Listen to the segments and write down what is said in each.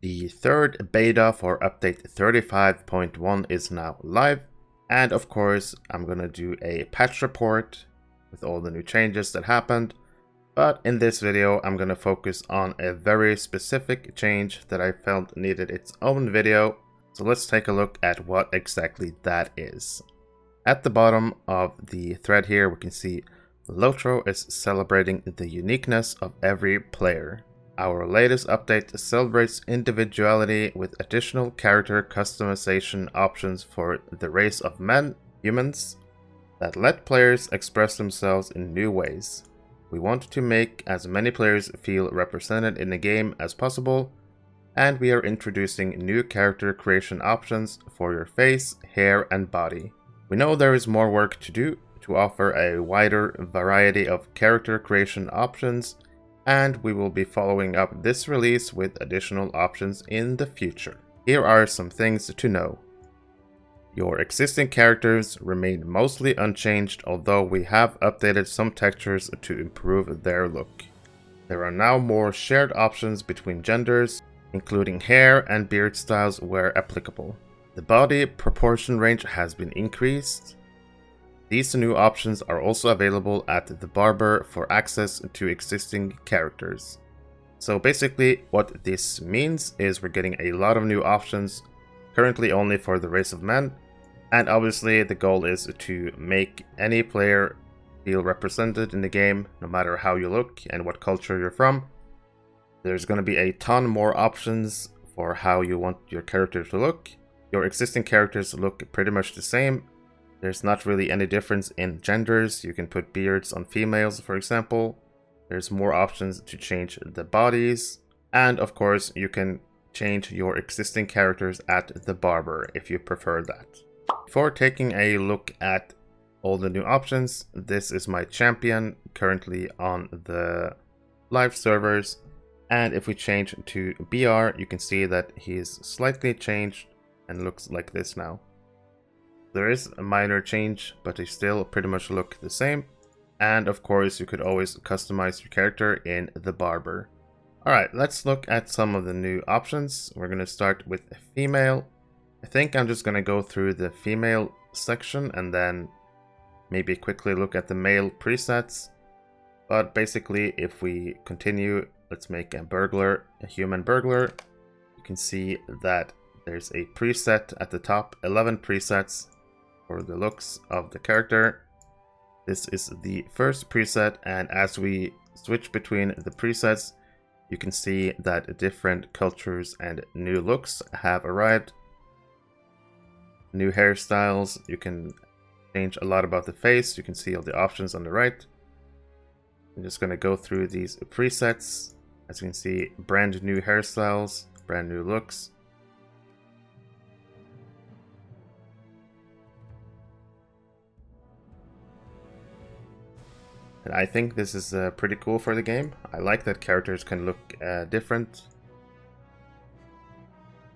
The third beta for update 35.1 is now live, and of course I'm gonna do a patch report with all the new changes that happened, but in this video I'm gonna focus on a very specific change that I felt needed its own video, so let's take a look at what exactly that is. At the bottom of the thread here we can see LOTRO is celebrating the uniqueness of every player. Our latest update celebrates individuality with additional character customization options for the race of men, humans, that let players express themselves in new ways. We want to make as many players feel represented in the game as possible, and we are introducing new character creation options for your face, hair, and body. We know there is more work to do to offer a wider variety of character creation options, and we will be following up this release with additional options in the future. Here are some things to know. Your existing characters remain mostly unchanged, although we have updated some textures to improve their look. There are now more shared options between genders, including hair and beard styles where applicable. The body proportion range has been increased. These new options are also available at the barber for access to existing characters. So basically what this means is we're getting a lot of new options, currently only for the race of men, and obviously the goal is to make any player feel represented in the game, no matter how you look and what culture you're from. There's going to be a ton more options for how you want your character to look. Your existing characters look pretty much the same. There's not really any difference in genders. You can put beards on females, for example. There's more options to change the bodies. And of course, you can change your existing characters at the barber if you prefer that. Before taking a look at all the new options, this is my champion currently on the live servers. And if we change to BR, you can see that he is slightly changed and looks like this now. There is a minor change, but they still pretty much look the same. And of course, you could always customize your character in the barber. Alright, let's look at some of the new options. We're going to start with female. I think I'm just going to go through the female section and then maybe quickly look at the male presets. But basically, if we continue, let's make a burglar, a human burglar. You can see that there's a preset at the top, 11 presets for the looks of the character. This is the first preset, and as we switch between the presets, you can see that different cultures and new looks have arrived. New hairstyles, you can change a lot about the face. You can see all the options on the right. I'm just going to go through these presets. As you can see, brand new hairstyles, brand new looks. And I think this is pretty cool for the game. I like that characters can look different.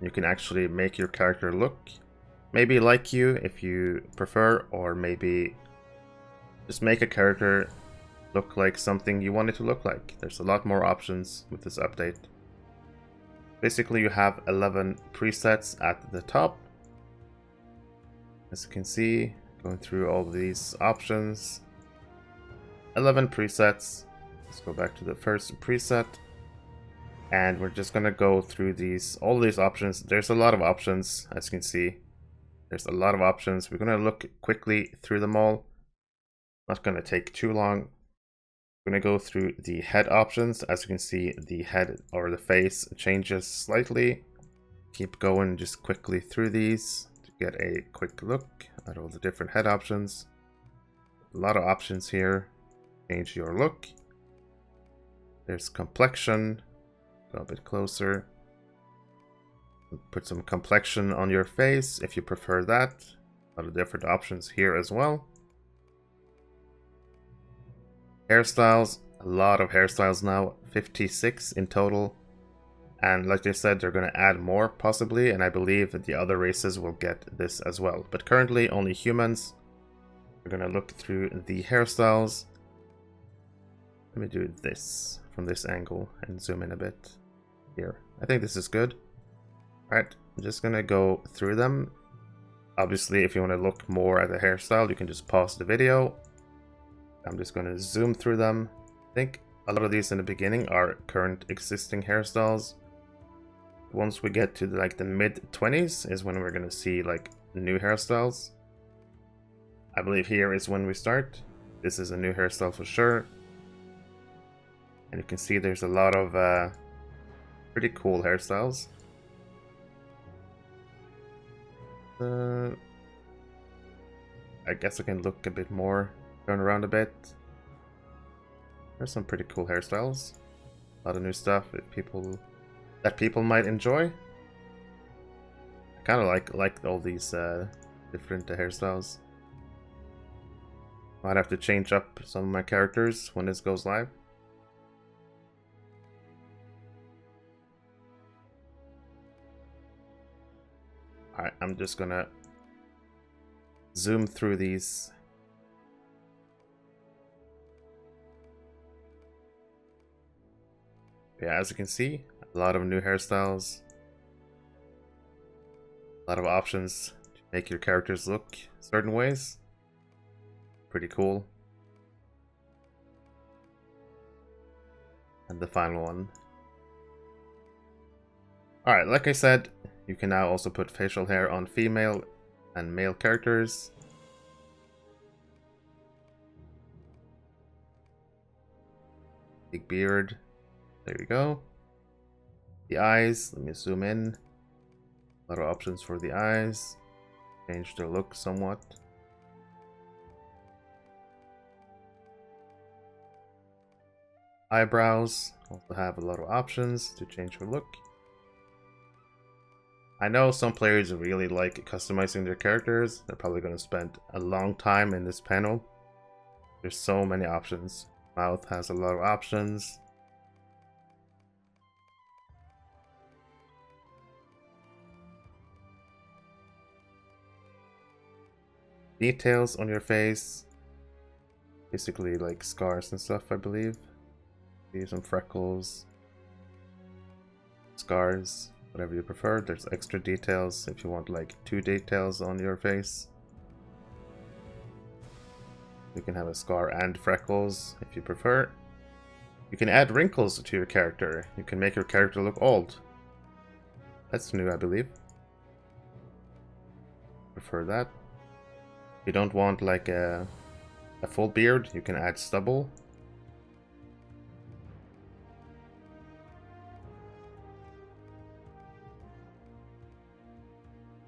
You can actually make your character look maybe like you if you prefer, or maybe just make a character look like something you want it to look like. There's a lot more options with this update. Basically, you have 11 presets at the top. As you can see, going through all these options. 11 presets. Let's go back to the first preset. And we're just going to go through all these options. There's a lot of options, as you can see. There's a lot of options. We're going to look quickly through them all. Not going to take too long. We're going to go through the head options. As you can see, the head or the face changes slightly. Keep going just quickly through these to get a quick look at all the different head options. A lot of options here. Change your look. There's complexion. Go a bit closer. Put some complexion on your face if you prefer that. A lot of different options here as well. Hairstyles. A lot of hairstyles now. 56 in total. And like they said, they're going to add more possibly. And I believe that the other races will get this as well. But currently only humans. We're going to look through the hairstyles. Let me do this from this angle and zoom in a bit here. I think this is good. Alright, I'm just gonna go through them. Obviously, if you want to look more at the hairstyle, you can just pause the video. I'm just gonna zoom through them. I think a lot of these in the beginning are current existing hairstyles. Once we get to like the mid-20s is when we're gonna see like new hairstyles. I believe here is when we start. This is a new hairstyle for sure. And you can see there's a lot of pretty cool hairstyles. I guess I can look a bit more, turn around a bit. There's some pretty cool hairstyles. A lot of new stuff that people might enjoy. I kind of like all these different hairstyles. Might have to change up some of my characters when this goes live. Alright, I'm just gonna zoom through these. Yeah, as you can see, a lot of new hairstyles. A lot of options to make your characters look certain ways. Pretty cool. And the final one. Alright, like I said, you can now also put facial hair on female and male characters. Big beard. There you go. The eyes, let me zoom in. A lot of options for the eyes. Change their look somewhat. Eyebrows, also have a lot of options to change your look. I know some players really like customizing their characters. They're probably going to spend a long time in this panel. There's so many options. Mouth has a lot of options. Details on your face. Basically like scars and stuff, I believe. See some freckles. Scars. Whatever you prefer. There's extra details if you want like 2 details on your face. You can have a scar and freckles if you prefer. You can add wrinkles to your character. You can make your character look old. That's new, I believe. Prefer that. If you don't want like a full beard, you can add stubble.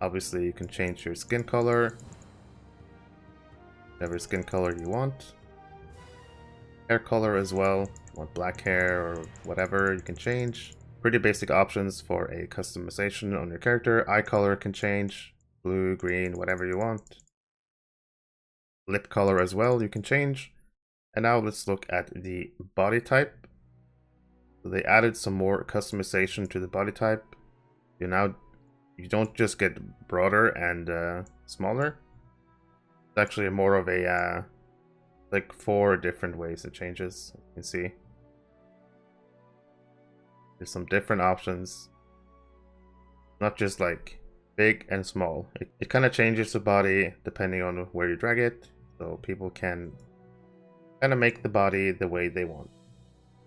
Obviously, you can change your skin color. Whatever skin color you want. Hair color as well. You want black hair or whatever, you can change. Pretty basic options for a customization on your character. Eye color can change. Blue, green, whatever you want. Lip color as well, you can change. And now let's look at the body type. So they added some more customization to the body type. You don't just get broader and smaller. It's actually more of a like 4 different ways it changes. You can see there's some different options, not just like big and small. It kind of changes the body depending on where you drag it, so people can kind of make the body the way they want.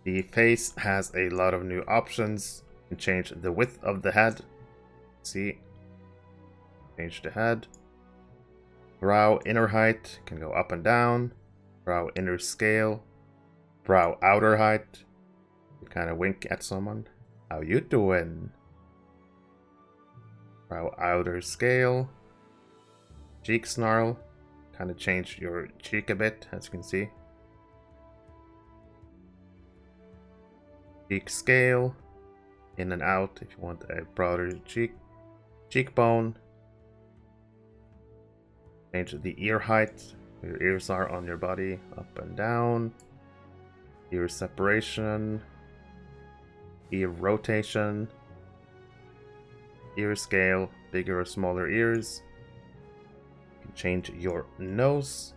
The face has a lot of new options. You can change the width of the head. See, change the head. Brow inner height can go up and down. Brow inner scale. Brow outer height. You kind of wink at someone. How you doing? Brow outer scale. Cheek snarl. Kind of change your cheek a bit, as you can see. Cheek scale. In and out if you want a broader cheekbone. Change the ear height. Where your ears are on your body. Up and down. Ear separation. Ear rotation. Ear scale. Bigger or smaller ears. You can change your nose.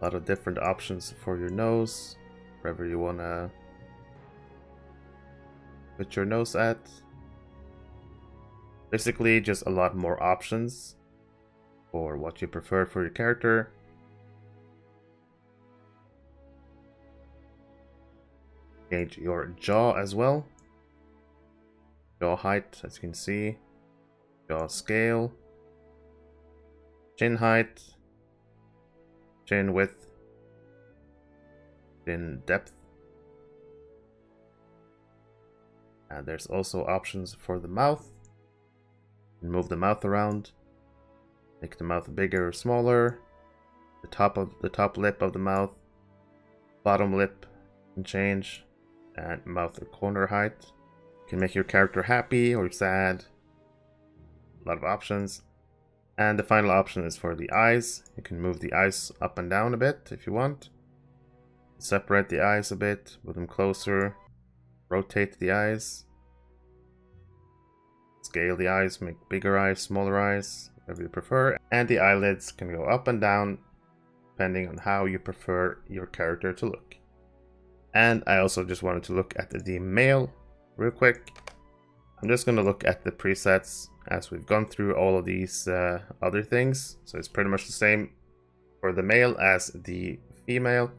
A lot of different options for your nose. Wherever you wanna put your nose at. Basically, just a lot more options for what you prefer for your character. Change your jaw as well. Jaw height, as you can see. Jaw scale. Chin height. Chin width. Chin depth. And there's also options for the mouth. Move the mouth around. Make the mouth bigger or smaller. The top lip of the mouth. Bottom lip can change. And mouth or corner height. You can make your character happy or sad. A lot of options. And the final option is for the eyes. You can move the eyes up and down a bit if you want. Separate the eyes a bit, move them closer. Rotate the eyes. Scale the eyes, make bigger eyes, smaller eyes, whatever you prefer. And the eyelids can go up and down depending on how you prefer your character to look. And I also just wanted to look at the male real quick. I'm just going to look at the presets as we've gone through all of these other things. So it's pretty much the same for the male as the female.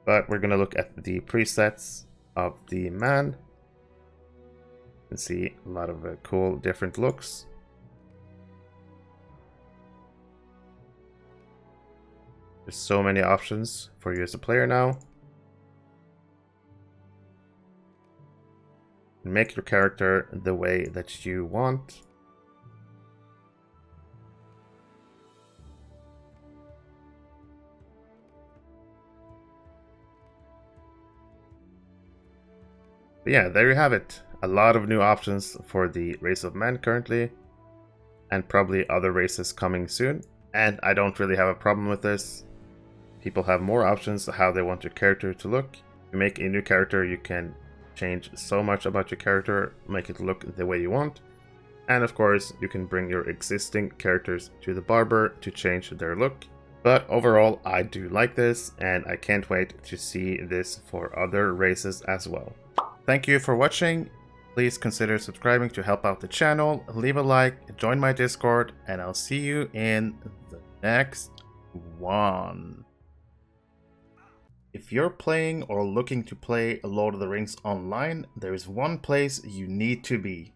But we're going to look at the presets of the man. You can see a lot of cool different looks. There's so many options for you as a player now. Make your character the way that you want. But yeah, there you have it. A lot of new options for the race of men currently, and probably other races coming soon. And I don't really have a problem with this. People have more options how they want your character to look. If you make a new character, you can change so much about your character, make it look the way you want. And of course, you can bring your existing characters to the barber to change their look. But overall, I do like this, and I can't wait to see this for other races as well. Thank you for watching. Please consider subscribing to help out the channel, leave a like, join my Discord, and I'll see you in the next one. If you're playing or looking to play Lord of the Rings online, there is one place you need to be.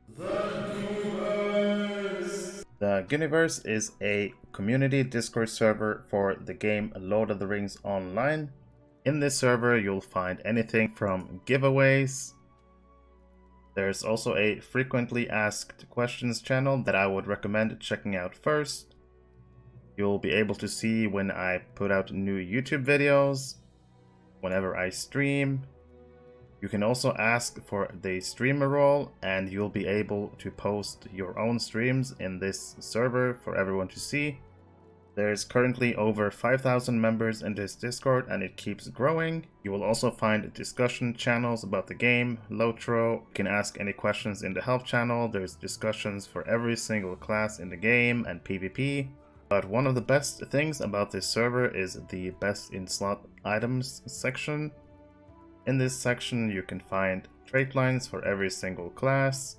The Ghynverse is a community Discord server for the game Lord of the Rings Online. In this server, you'll find anything from giveaways. There's also a frequently asked questions channel that I would recommend checking out first. You'll be able to see when I put out new YouTube videos, whenever I stream. You can also ask for the streamer role, and you'll be able to post your own streams in this server for everyone to see. There's currently over 5,000 members in this Discord, and it keeps growing. You will also find discussion channels about the game, LOTRO. You can ask any questions in the help channel. There's discussions for every single class in the game and PvP. But one of the best things about this server is the best in slot items section. In this section, you can find trait lines for every single class.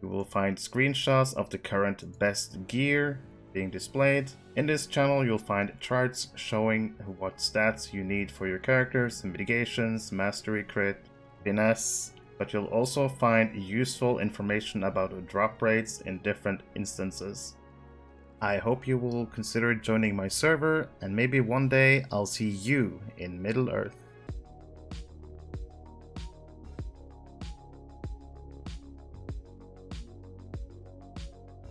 You will find screenshots of the current best gear being displayed. In this channel, you'll find charts showing what stats you need for your characters, mitigations, mastery crit, finesse, but you'll also find useful information about drop rates in different instances. I hope you will consider joining my server, and maybe one day I'll see you in Middle Earth.